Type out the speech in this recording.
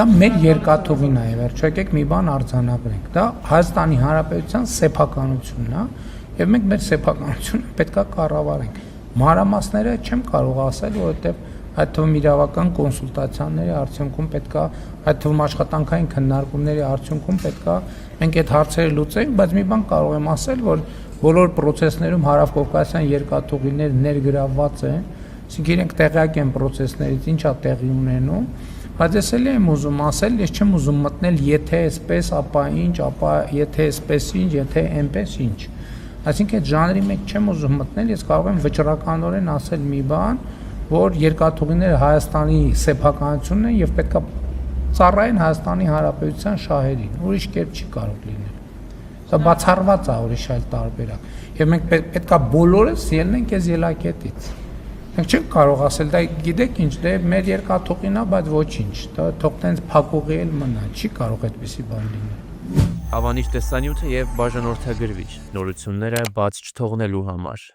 Դա մեր երկաթուղին է, վերջո եկեք մի բան արձանագրենք։ Դա Հայաստանի Հանրապետության սեփականությունն է, եւ մենք մեր սեփականությունը պետքա կառավարենք։ Մանրամասները չեմ կարող ասել, որովհետեւ այդ թվում իրավական կոնսուլտացիաների արդյունքում պետքա, այդ թվում աշխատանքային քննարկումների արդյունքում պետքա մենք այդ հարցերը լուծենք, բայց մի բան կարող եմ ասել, որ բոլոր process-ներում հարավկովկասյան երկաթուղիներ ներգրավված են, այսինքն իրենք տեղյակ են process-ներից, ինչա տեղի ունենում, բայց ես էլ եմ ուզում ասել, ես չեմ ուզում մտնել եթե այսպես, ապա ինչ, ապա եթե այսպես ինչ, եթե այնպես ինչ։ Այսինքն այդ ժանրի մեջ չեմ ուզում մտնել, ես կարող եմ վճռականորեն ասել մի բան, որ երկաթուղիները Հայաստանի սեփականությունն են եւ պետքա ծառայեն Հայաստանի Հանրապետության շահերին, ուրիշ կերպ չի կարող լինել։ Դա բացառված է ուրիշ այլ տարբերակ։ Եվ մենք պետքա բոլորս ելնենք այս ելակետից։ Մենք չենք կարող ասել, դա գիտեք ինչ, դե մեր երկաթուղին է, բայց ոչինչ, դա թող տենց փակուղի էլ մնա, չի կարող այդպիսի բան լինել։ Հավանիչ տեսանյութը եւ բաժանորդագրվիչ նորությունները բաց չթողնելու համար։